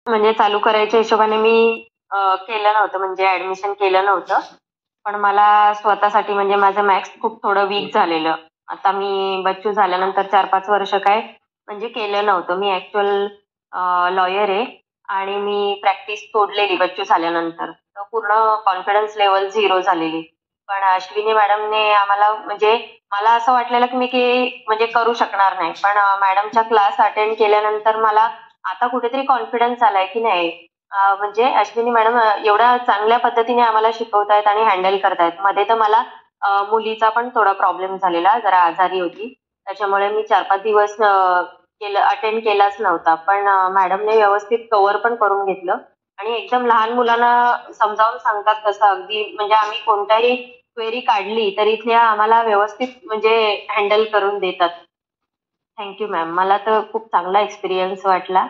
म्हणजे चालू करायच्या हिशोबाने मी केलं नव्हतं म्हणजे ऍडमिशन केलं नव्हतं. पण मला स्वतःसाठी म्हणजे माझं मॅथ्स खूप थोडं वीक झालेलं. आता मी बच्चू झाल्यानंतर 4-5 वर्ष काय म्हणजे केलं नव्हतं. मी ॲक्चुअल लॉयर आहे आणि मी प्रॅक्टिस सोडलेली बच्चू झाल्यानंतर. तर पूर्ण कॉन्फिडन्स लेव्हल 0 झालेली. पण अश्विनी मॅडमने आम्हाला म्हणजे मला असं वाटलेलं की मी म्हणजे करू शकणार नाही. पण मॅडमच्या क्लास अटेंड केल्यानंतर मला आता कुठेतरी कॉन्फिडन्स आलाय की नाही म्हणजे अश्विनी मॅडम एवढ्या चांगल्या पद्धतीने आम्हाला शिकवतायत आणि हँडल करतायत. मध्ये तर मला मुलीचा पण थोडा प्रॉब्लेम झालेला, जरा आजारी होती. त्याच्यामुळे मी 4-5 दिवस अटेंड केलाच नव्हता. पण मॅडमने व्यवस्थित कव्हर पण करून घेतलं आणि एकदम लहान मुलांना समजावून सांगतात तसं अगदी म्हणजे आम्ही कोणत्याही क्वेरी काढली तरी त्या आम्हाला व्यवस्थित म्हणजे हँडल करून देतात. Thank you ma'am. मला तर खूप चांगला एक्सपिरियन्स वाटला.